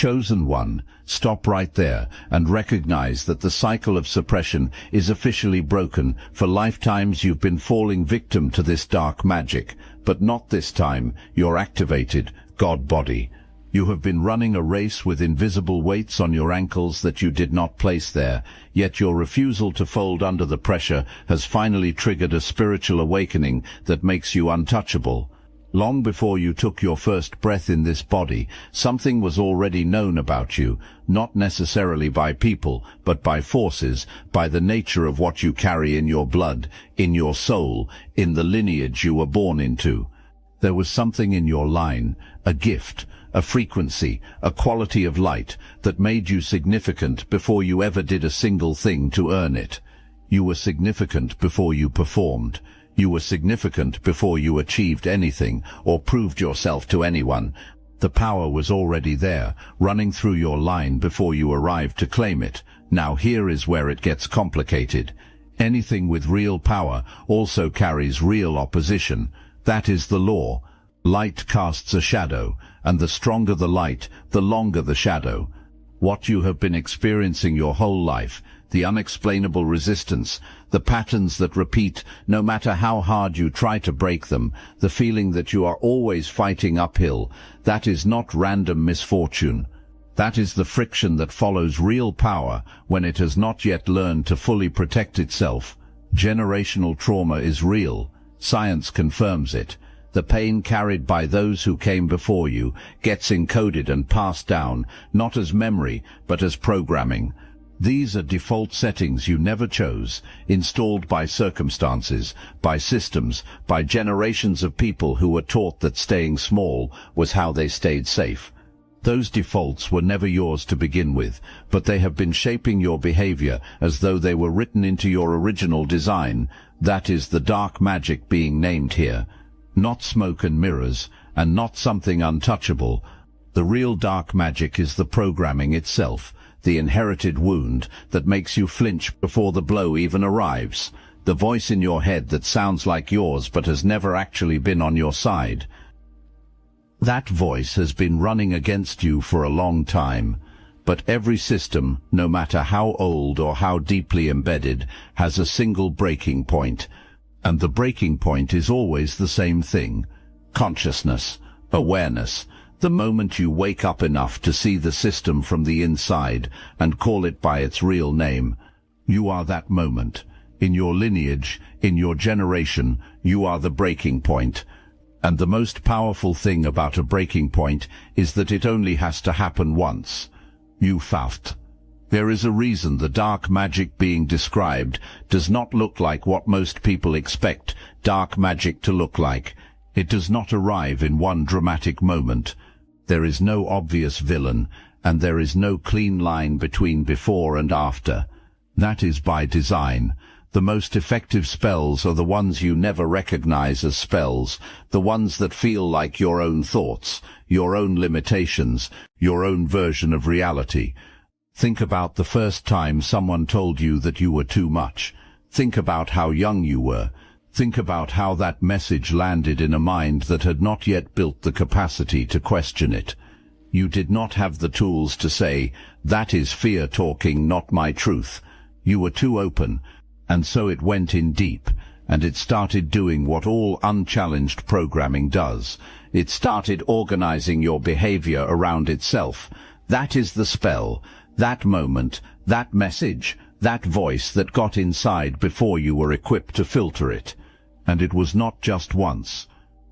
Chosen one, stop right there and recognize that the cycle of suppression is officially broken. For lifetimes you've been falling victim to this dark magic, but not this time. Your activated God body. You have been running a race with invisible weights on your ankles that you did not place there, yet your refusal to fold under the pressure has finally triggered a spiritual awakening that makes you untouchable. Long before you took your first breath in this body, something was already known about you, not necessarily by people, but by forces, by the nature of what you carry in your blood, in your soul, in the lineage you were born into. There was something in your line, a gift, a frequency, a quality of light that made you significant before you ever did a single thing to earn it. You were significant before you performed. You were significant before you achieved anything or proved yourself to anyone. The power was already there, running through your line before you arrived to claim it. Now here is where it gets complicated. Anything with real power also carries real opposition. That is the law. Light casts a shadow, and the stronger the light, the longer the shadow. What you have been experiencing your whole life, the unexplainable resistance, the patterns that repeat no matter how hard you try to break them, the feeling that you are always fighting uphill, that is not random misfortune. That is the friction that follows real power when it has not yet learned to fully protect itself. Generational trauma is real. Science confirms it. The pain carried by those who came before you gets encoded and passed down, not as memory, but as programming. These are default settings you never chose, installed by circumstances, by systems, by generations of people who were taught that staying small was how they stayed safe. Those defaults were never yours to begin with, but they have been shaping your behavior as though they were written into your original design. That is the dark magic being named here. Not smoke and mirrors, and not something untouchable. The real dark magic is the programming itself, the inherited wound that makes you flinch before the blow even arrives, the voice in your head that sounds like yours but has never actually been on your side. That voice has been running against you for a long time, but every system, no matter how old or how deeply embedded, has a single breaking point. And the breaking point is always the same thing. Consciousness, awareness, the moment you wake up enough to see the system from the inside and call it by its real name. You are that moment. In your lineage, in your generation, you are the breaking point. And the most powerful thing about a breaking point is that it only has to happen once. You faust. There is a reason the dark magic being described does not look like what most people expect dark magic to look like. It does not arrive in one dramatic moment. There is no obvious villain, and there is no clean line between before and after. That is by design. The most effective spells are the ones you never recognize as spells, the ones that feel like your own thoughts, your own limitations, your own version of reality. Think about the first time someone told you that you were too much. Think about how young you were. Think about how that message landed in a mind that had not yet built the capacity to question it. You did not have the tools to say, "That is fear talking, not my truth." You were too open, and so it went in deep, and it started doing what all unchallenged programming does. It started organizing your behavior around itself. That is the spell. That moment, that message, that voice that got inside before you were equipped to filter it. And it was not just once.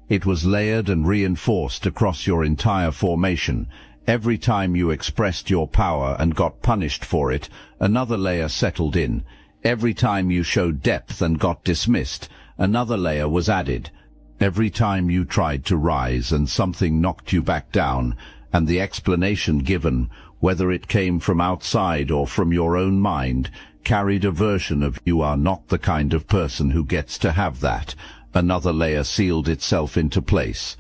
It was layered and reinforced across your entire formation. Every time you expressed your power and got punished for it, another layer settled in. Every time you showed depth and got dismissed, another layer was added. Every time you tried to rise and something knocked you back down, and the explanation given, whether it came from outside or from your own mind, carried a version of "you are not the kind of person who gets to have that." Another layer sealed itself into place.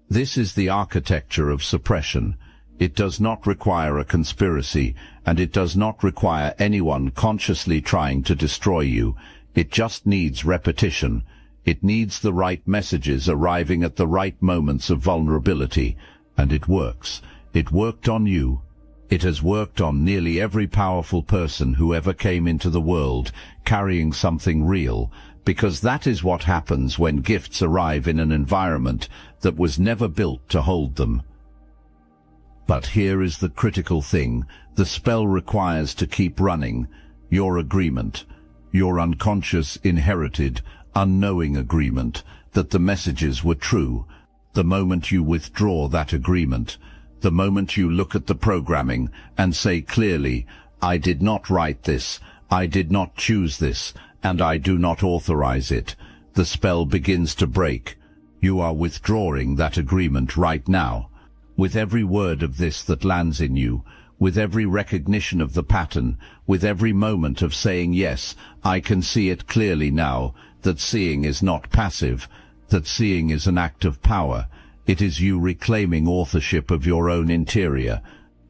This is the architecture of suppression. It does not require a conspiracy, and it does not require anyone consciously trying to destroy you. It just needs repetition. It needs the right messages arriving at the right moments of vulnerability. And it works. It worked on you. It has worked on nearly every powerful person who ever came into the world carrying something real, because that is what happens when gifts arrive in an environment that was never built to hold them. But here is the critical thing: the spell requires to keep running. Your agreement, your unconscious, inherited, unknowing agreement that the messages were true. The moment you withdraw that agreement, the moment you look at the programming and say clearly, "I did not write this, I did not choose this, and I do not authorize it," the spell begins to break. You are withdrawing that agreement right now. With every word of this that lands in you, with every recognition of the pattern, with every moment of saying, "Yes, I can see it clearly now," that seeing is not passive, that seeing is an act of power. It is you reclaiming authorship of your own interior.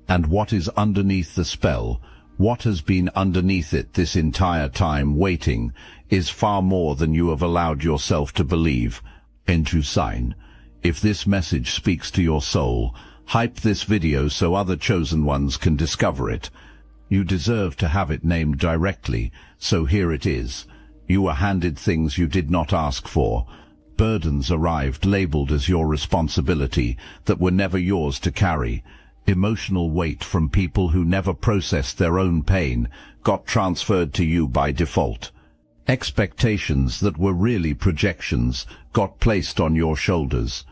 And what is underneath the spell, what has been underneath it this entire time waiting, is far more than you have allowed yourself to believe. Into sign. If this message speaks to your soul, hype this video so other chosen ones can discover it. You deserve to have it named directly, so here it is. You were handed things you did not ask for. Burdens arrived labeled as your responsibility that were never yours to carry. Emotional weight from people who never processed their own pain got transferred to you by default. Expectations that were really projections got placed on your shoulders.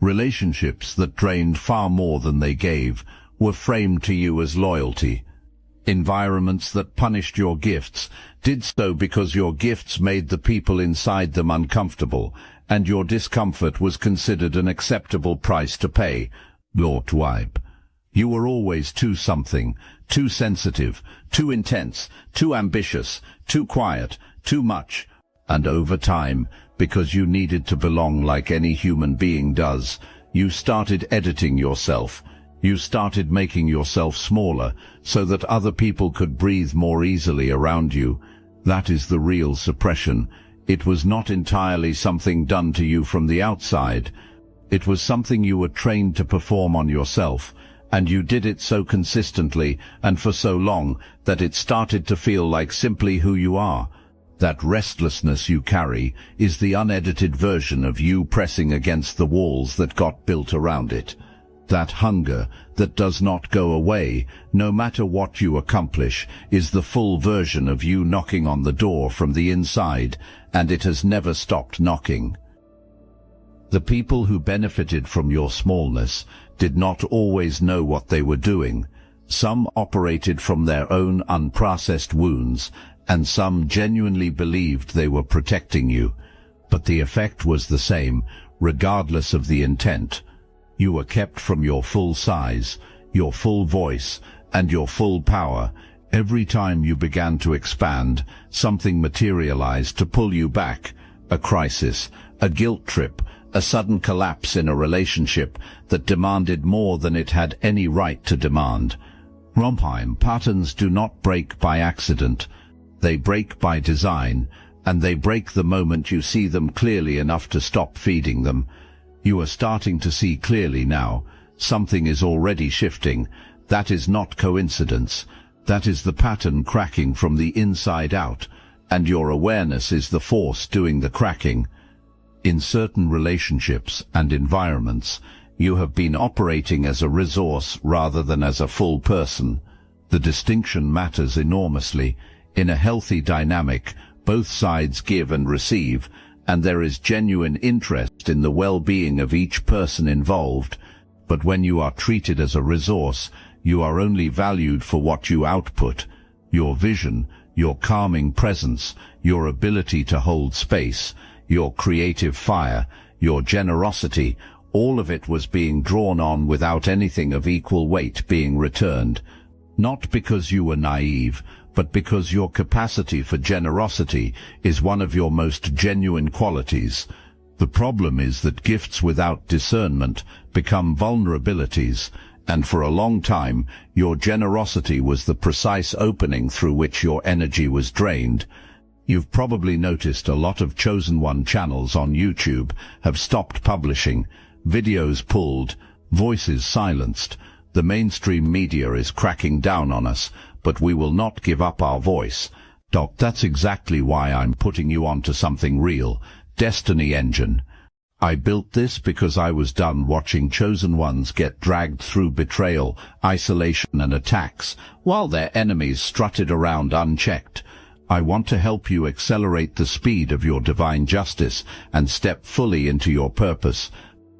Relationships that drained far more than they gave were framed to you as loyalty. Environments that punished your gifts did so because your gifts made the people inside them uncomfortable, and your discomfort was considered an acceptable price to pay. Lord Wipe. You were always too something, too sensitive, too intense, too ambitious, too quiet, too much. And over time, because you needed to belong like any human being does, you started editing yourself. You started making yourself smaller so that other people could breathe more easily around you. That is the real suppression. It was not entirely something done to you from the outside. It was something you were trained to perform on yourself, and you did it so consistently and for so long that it started to feel like simply who you are. That restlessness you carry is the unedited version of you pressing against the walls that got built around it. That hunger that does not go away, no matter what you accomplish, is the full version of you knocking on the door from the inside, and it has never stopped knocking. The people who benefited from your smallness did not always know what they were doing. Some operated from their own unprocessed wounds, and some genuinely believed they were protecting you. But the effect was the same, regardless of the intent. You were kept from your full size, your full voice, and your full power. Every time you began to expand, something materialized to pull you back. A crisis, a guilt trip, a sudden collapse in a relationship that demanded more than it had any right to demand. Rompheim patterns do not break by accident. They break by design, and they break the moment you see them clearly enough to stop feeding them. You are starting to see clearly now. Something is already shifting. That is not coincidence. That is the pattern cracking from the inside out, and your awareness is the force doing the cracking. In certain relationships and environments, you have been operating as a resource rather than as a full person. The distinction matters enormously. In a healthy dynamic, both sides give and receive, and there is genuine interest in the well-being of each person involved. But when you are treated as a resource, you are only valued for what you output. Your vision, your calming presence, your ability to hold space, your creative fire, your generosity, all of it was being drawn on without anything of equal weight being returned. Not because you were naive, but because your capacity for generosity is one of your most genuine qualities. The problem is that gifts without discernment become vulnerabilities, and for a long time your generosity was the precise opening through which your energy was drained. You've probably noticed a lot of Chosen One channels on YouTube have stopped publishing, videos pulled, voices silenced. The mainstream media is cracking down on us, but we will not give up our voice. Doc, that's exactly why I'm putting you onto something real. Destiny Engine. I built this because I was done watching chosen ones get dragged through betrayal, isolation and attacks, while their enemies strutted around unchecked. I want to help you accelerate the speed of your divine justice and step fully into your purpose.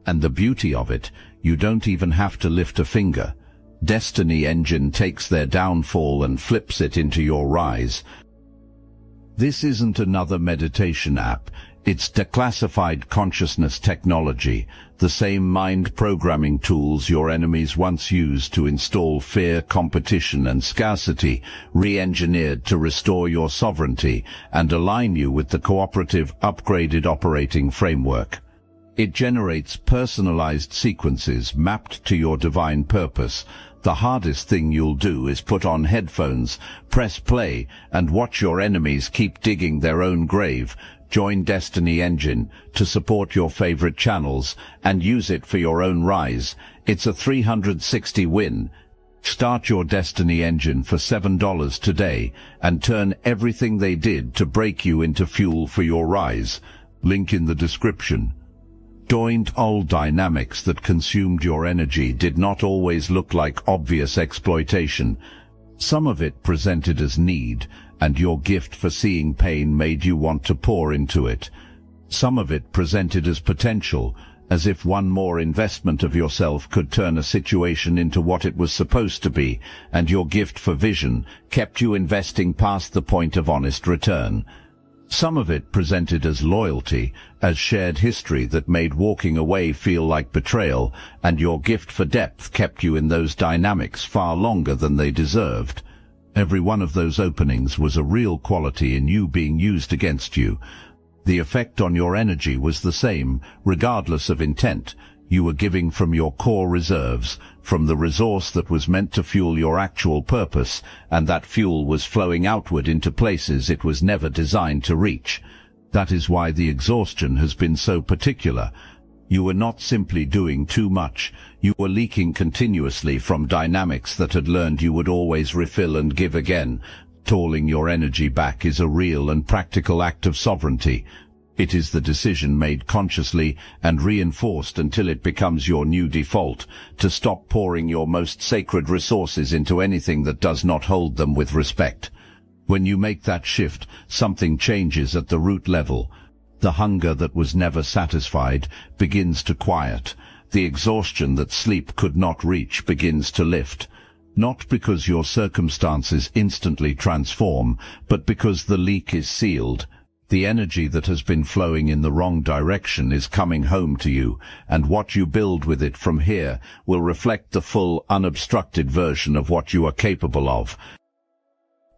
And the beauty of it, you don't even have to lift a finger. Destiny Engine takes their downfall and flips it into your rise. This isn't another meditation app. It's declassified consciousness technology, the same mind programming tools your enemies once used to install fear, competition and scarcity, re-engineered to restore your sovereignty and align you with the cooperative, upgraded operating framework. It generates personalized sequences mapped to your divine purpose. The hardest thing you'll do is put on headphones, press play, and watch your enemies keep digging their own grave. Join Destiny Engine to support your favorite channels and use it for your own rise. It's a 360 win. Start your Destiny Engine for $7 today and turn everything they did to break you into fuel for your rise. Link in the description. Joined old dynamics that consumed your energy did not always look like obvious exploitation. Some of it presented as need, and your gift for seeing pain made you want to pour into it. Some of it presented as potential, as if one more investment of yourself could turn a situation into what it was supposed to be, and your gift for vision kept you investing past the point of honest return. Some of it presented as loyalty, as shared history that made walking away feel like betrayal, and your gift for depth kept you in those dynamics far longer than they deserved. Every one of those openings was a real quality in you being used against you. The effect on your energy was the same, regardless of intent. You were giving from your core reserves, from the resource that was meant to fuel your actual purpose, and that fuel was flowing outward into places it was never designed to reach. That is why the exhaustion has been so particular. You were not simply doing too much, you were leaking continuously from dynamics that had learned you would always refill and give again. Tolling your energy back is a real and practical act of sovereignty. It is the decision made consciously and reinforced until it becomes your new default, to stop pouring your most sacred resources into anything that does not hold them with respect. When you make that shift, something changes at the root level. The hunger that was never satisfied begins to quiet. The exhaustion that sleep could not reach begins to lift. Not because your circumstances instantly transform, but because the leak is sealed. The energy that has been flowing in the wrong direction is coming home to you, and what you build with it from here will reflect the full, unobstructed version of what you are capable of.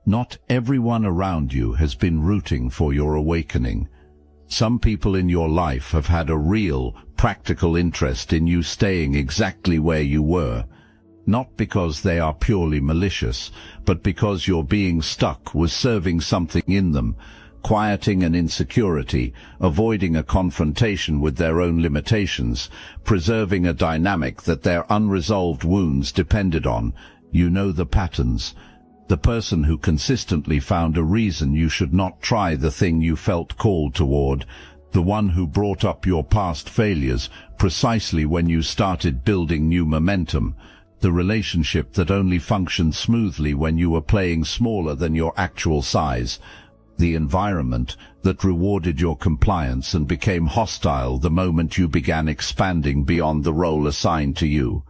Not everyone around you has been rooting for your awakening. Some people in your life have had a real, practical interest in you staying exactly where you were. Not because they are purely malicious, but because your being stuck was serving something in them, quieting an insecurity, avoiding a confrontation with their own limitations, preserving a dynamic that their unresolved wounds depended on. You know the patterns. The person who consistently found a reason you should not try the thing you felt called toward. The one who brought up your past failures precisely when you started building new momentum. The relationship that only functioned smoothly when you were playing smaller than your actual size. The environment that rewarded your compliance and became hostile the moment you began expanding beyond the role assigned to you.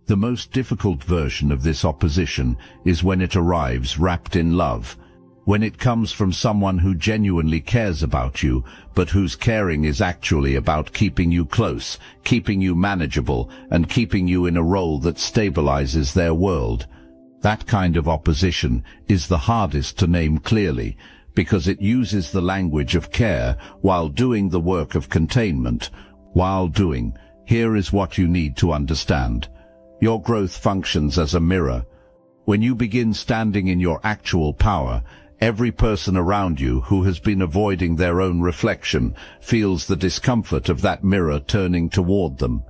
The most difficult version of this opposition is when it arrives wrapped in love, when it comes from someone who genuinely cares about you, but whose caring is actually about keeping you close, keeping you manageable, and keeping you in a role that stabilizes their world. That kind of opposition is the hardest to name clearly, because it uses the language of care while doing the work of containment. Here is what you need to understand. Your growth functions as a mirror. When you begin standing in your actual power, every person around you who has been avoiding their own reflection feels the discomfort of that mirror turning toward them.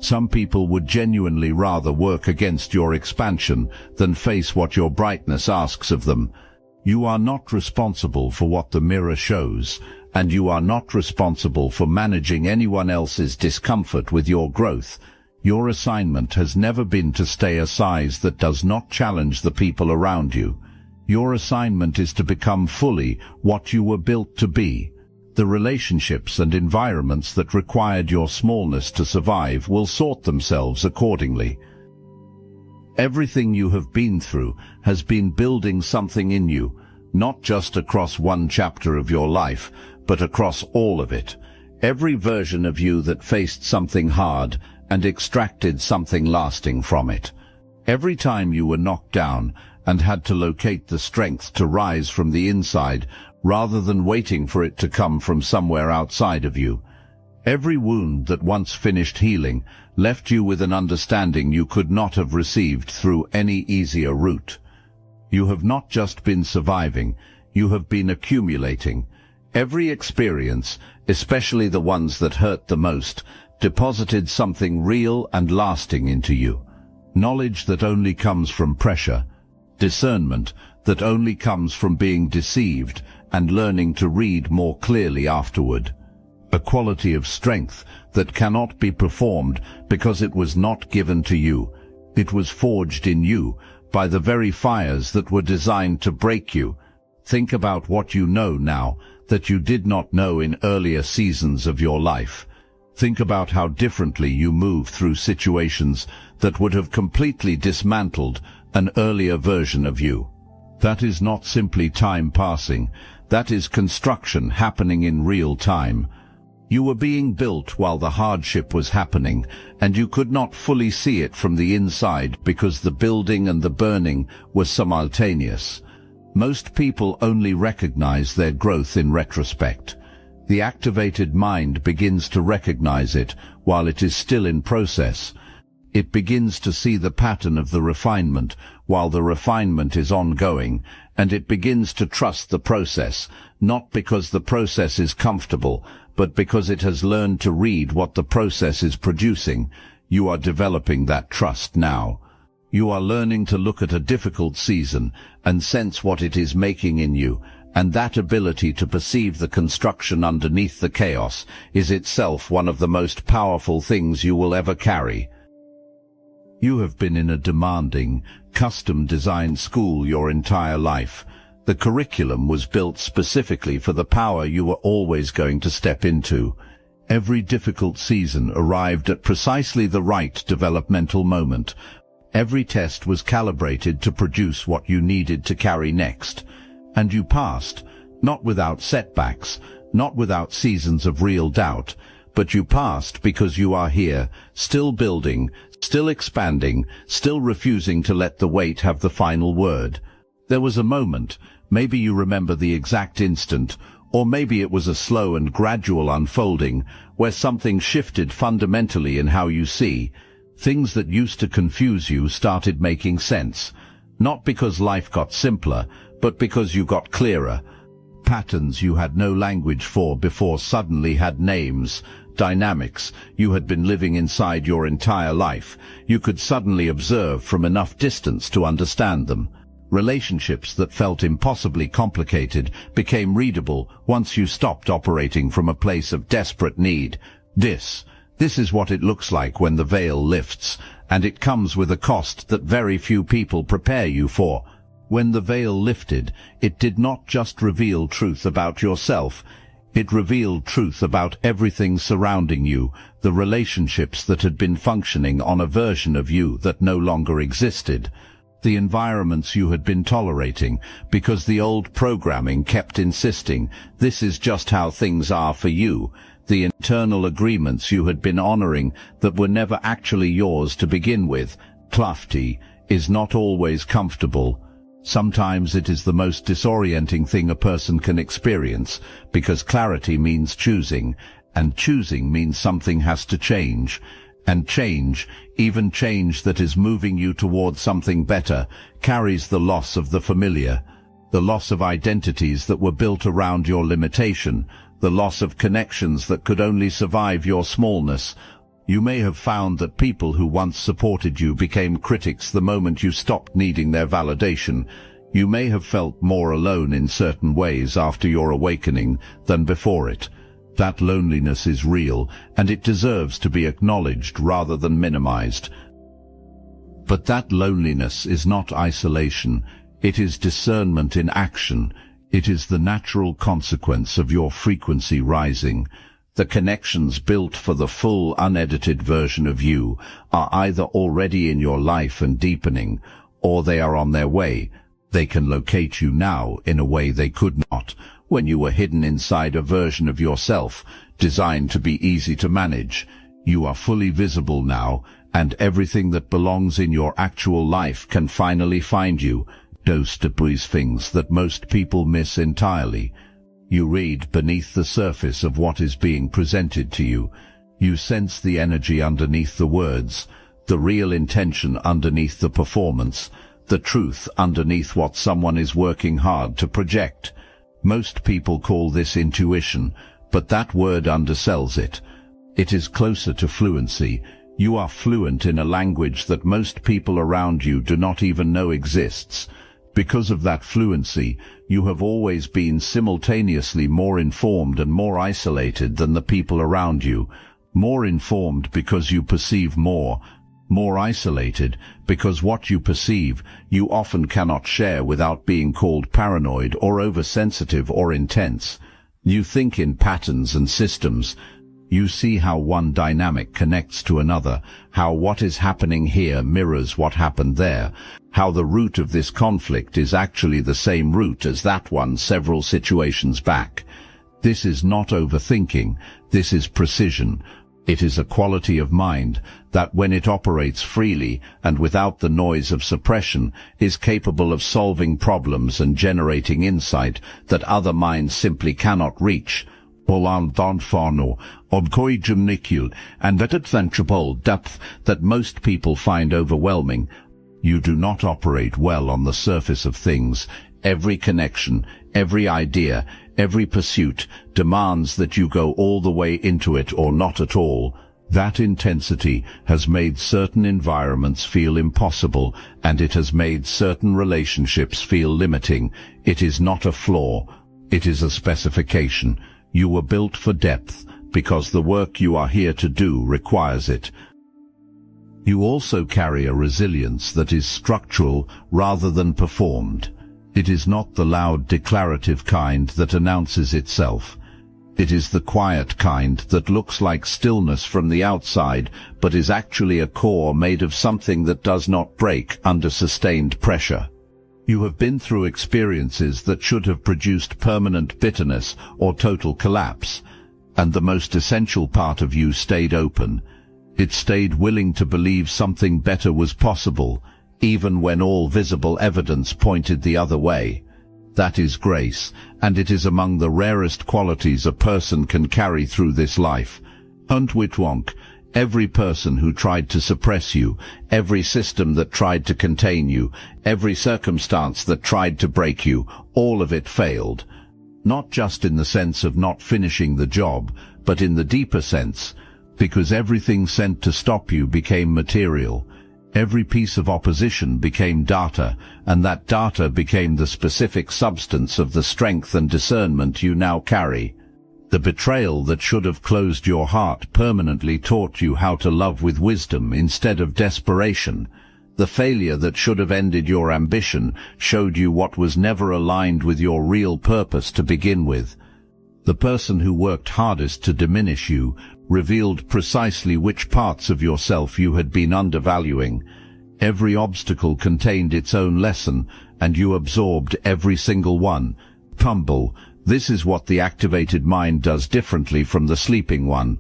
Some people would genuinely rather work against your expansion than face what your brightness asks of them. You are not responsible for what the mirror shows, and you are not responsible for managing anyone else's discomfort with your growth. Your assignment has never been to stay a size that does not challenge the people around you. Your assignment is to become fully what you were built to be. The relationships and environments that required your smallness to survive will sort themselves accordingly. Everything you have been through has been building something in you, not just across one chapter of your life, but across all of it. Every version of you that faced something hard and extracted something lasting from it. Every time you were knocked down and had to locate the strength to rise from the inside rather than waiting for it to come from somewhere outside of you. Every wound that once finished healing left you with an understanding you could not have received through any easier route. You have not just been surviving, you have been accumulating. Every experience, especially the ones that hurt the most, deposited something real and lasting into you. Knowledge that only comes from pressure, discernment that only comes from being deceived and learning to read more clearly afterward. A quality of strength that cannot be performed because it was not given to you. It was forged in you by the very fires that were designed to break you. Think about what you know now that you did not know in earlier seasons of your life. Think about how differently you move through situations that would have completely dismantled an earlier version of you. That is not simply time passing. That is construction happening in real time. You were being built while the hardship was happening, and you could not fully see it from the inside because the building and the burning were simultaneous. Most people only recognize their growth in retrospect. The activated mind begins to recognize it while it is still in process. It begins to see the pattern of the refinement while the refinement is ongoing, and it begins to trust the process, not because the process is comfortable, but because it has learned to read what the process is producing. You are developing that trust now. You are learning to look at a difficult season and sense what it is making in you, and that ability to perceive the construction underneath the chaos is itself one of the most powerful things you will ever carry. You have been in a demanding, custom-designed school your entire life. The curriculum was built specifically for the power you were always going to step into. Every difficult season arrived at precisely the right developmental moment. Every test was calibrated to produce what you needed to carry next. And you passed, not without setbacks, not without seasons of real doubt, but you passed because you are here, still building, still expanding, still refusing to let the weight have the final word. There was a moment, maybe you remember the exact instant, or maybe it was a slow and gradual unfolding, where something shifted fundamentally in how you see. Things that used to confuse you started making sense, not because life got simpler, but because you got clearer. Patterns you had no language for before suddenly had names. Dynamics you had been living inside your entire life, you could suddenly observe from enough distance to understand them. Relationships that felt impossibly complicated became readable once you stopped operating from a place of desperate need. This is what it looks like when the veil lifts, and it comes with a cost that very few people prepare you for. When the veil lifted, it did not just reveal truth about yourself. It revealed truth about everything surrounding you, the relationships that had been functioning on a version of you that no longer existed, the environments you had been tolerating because the old programming kept insisting, this is just how things are for you, the internal agreements you had been honoring that were never actually yours to begin with. Clarity is not always comfortable. Sometimes it is the most disorienting thing a person can experience, because clarity means choosing, and choosing means something has to change. And change, even change that is moving you towards something better, carries the loss of the familiar, the loss of identities that were built around your limitation, the loss of connections that could only survive your smallness. You may have found that people who once supported you became critics the moment you stopped needing their validation. You may have felt more alone in certain ways after your awakening than before it. That loneliness is real, and it deserves to be acknowledged rather than minimized. But that loneliness is not isolation. It is discernment in action. It is the natural consequence of your frequency rising. The connections built for the full, unedited version of you are either already in your life and deepening, or they are on their way. They can locate you now in a way they could not when you were hidden inside a version of yourself designed to be easy to manage. You are fully visible now, and everything that belongs in your actual life can finally find you. Those things that most people miss entirely. You read beneath the surface of what is being presented to you. You sense the energy underneath the words, the real intention underneath the performance, the truth underneath what someone is working hard to project. Most people call this intuition, but that word undersells it. It is closer to fluency. You are fluent in a language that most people around you do not even know exists. Because of that fluency, you have always been simultaneously more informed and more isolated than the people around you. More informed because you perceive more isolated because what you perceive you often cannot share without being called paranoid or oversensitive or intense. You think in patterns and systems. You see how one dynamic connects to another, how what is happening here mirrors what happened there, how the root of this conflict is actually the same root as that one several situations back. This is not overthinking, this is precision. It is a quality of mind that, when it operates freely and without the noise of suppression, is capable of solving problems and generating insight that other minds simply cannot reach. And that adventurable depth that most people find overwhelming. You do not operate well on the surface of things. Every connection, every idea, every pursuit demands that you go all the way into it or not at all. That intensity has made certain environments feel impossible, and it has made certain relationships feel limiting. It is not a flaw. It is a specification. You were built for depth because the work you are here to do requires it. You also carry a resilience that is structural rather than performed. It is not the loud declarative kind that announces itself. It is the quiet kind that looks like stillness from the outside, but is actually a core made of something that does not break under sustained pressure. You have been through experiences that should have produced permanent bitterness or total collapse, and the most essential part of you stayed open. It stayed willing to believe something better was possible, even when all visible evidence pointed the other way. That is grace, and it is among the rarest qualities a person can carry through this life. Every person who tried to suppress you, every system that tried to contain you, every circumstance that tried to break you, all of it failed. Not just in the sense of not finishing the job, but in the deeper sense, because everything sent to stop you became material. Every piece of opposition became data, and that data became the specific substance of the strength and discernment you now carry. The betrayal that should have closed your heart permanently taught you how to love with wisdom instead of desperation. The failure that should have ended your ambition showed you what was never aligned with your real purpose to begin with. The person who worked hardest to diminish you revealed precisely which parts of yourself you had been undervaluing. Every obstacle contained its own lesson, and you absorbed every single one. This is what the activated mind does differently from the sleeping one.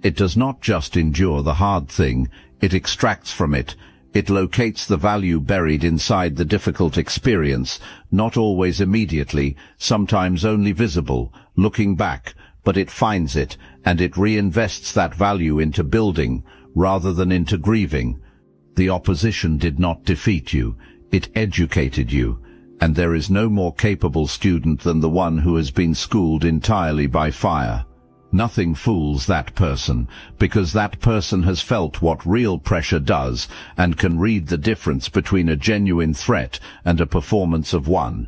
It does not just endure the hard thing, it extracts from it. It locates the value buried inside the difficult experience, not always immediately, sometimes only visible, looking back, but it finds it, and it reinvests that value into building, rather than into grieving. The opposition did not defeat you, it educated you. And there is no more capable student than the one who has been schooled entirely by fire. Nothing fools that person, because that person has felt what real pressure does and can read the difference between a genuine threat and a performance of one.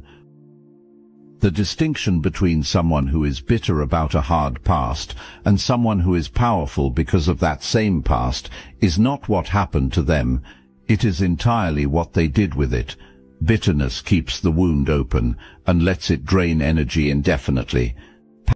The distinction between someone who is bitter about a hard past and someone who is powerful because of that same past is not what happened to them, it is entirely what they did with it. Bitterness keeps the wound open and lets it drain energy indefinitely.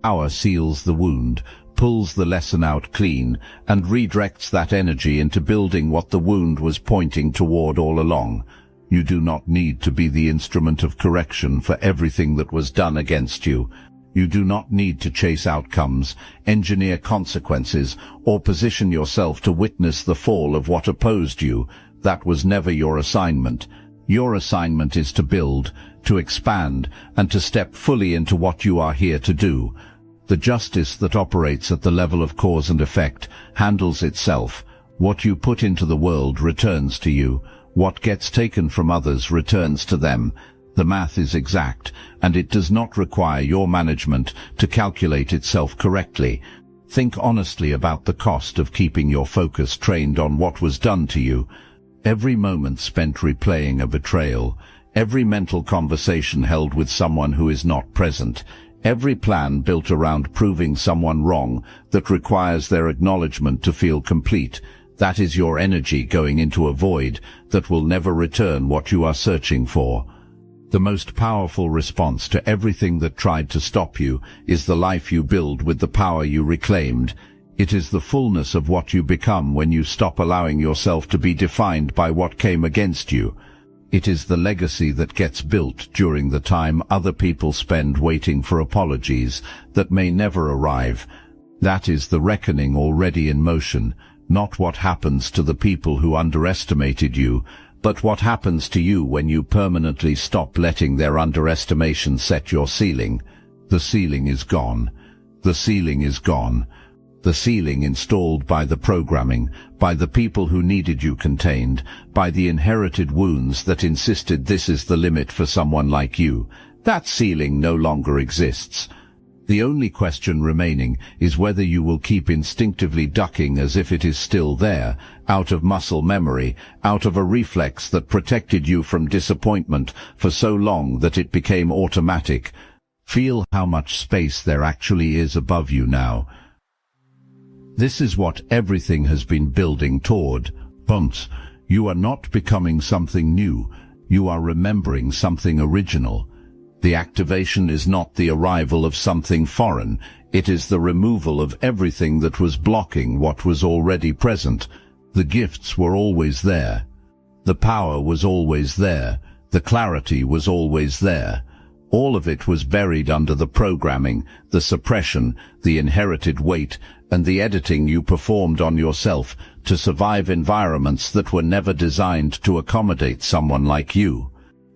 Power seals the wound, pulls the lesson out clean, and redirects that energy into building what the wound was pointing toward all along. You do not need to be the instrument of correction for everything that was done against you. You do not need to chase outcomes, engineer consequences, or position yourself to witness the fall of what opposed you. That was never your assignment. Your assignment is to build, to expand, and to step fully into what you are here to do. The justice that operates at the level of cause and effect handles itself. What you put into the world returns to you. What gets taken from others returns to them. The math is exact, and it does not require your management to calculate itself correctly. Think honestly about the cost of keeping your focus trained on what was done to you. Every moment spent replaying a betrayal, every mental conversation held with someone who is not present, every plan built around proving someone wrong that requires their acknowledgement to feel complete, that is your energy going into a void that will never return what you are searching for. The most powerful response to everything that tried to stop you is the life you build with the power you reclaimed. It is the fullness of what you become when you stop allowing yourself to be defined by what came against you. It is the legacy that gets built during the time other people spend waiting for apologies that may never arrive. That is the reckoning already in motion, not what happens to the people who underestimated you, but what happens to you when you permanently stop letting their underestimation set your ceiling. The ceiling is gone. The ceiling is gone. The ceiling installed by the programming, by the people who needed you contained, by the inherited wounds that insisted this is the limit for someone like you. That ceiling no longer exists. The only question remaining is whether you will keep instinctively ducking as if it is still there, out of muscle memory, out of a reflex that protected you from disappointment for so long that it became automatic. Feel how much space there actually is above you now. This is what everything has been building toward. But you are not becoming something new. You are remembering something original. The activation is not the arrival of something foreign. It is the removal of everything that was blocking what was already present. The gifts were always there. The power was always there. The clarity was always there. All of it was buried under the programming, the suppression, the inherited weight, and the editing you performed on yourself to survive environments that were never designed to accommodate someone like you.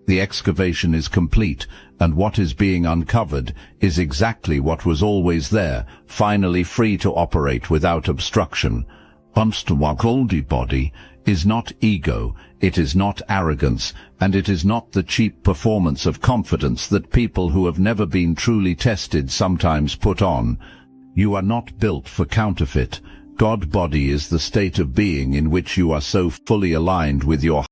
The excavation is complete, and what is being uncovered is exactly what was always there, finally free to operate without obstruction. Awaken the body is not ego, it is not arrogance, and it is not the cheap performance of confidence that people who have never been truly tested sometimes put on. You are not built for counterfeit. God body is the state of being in which you are so fully aligned with your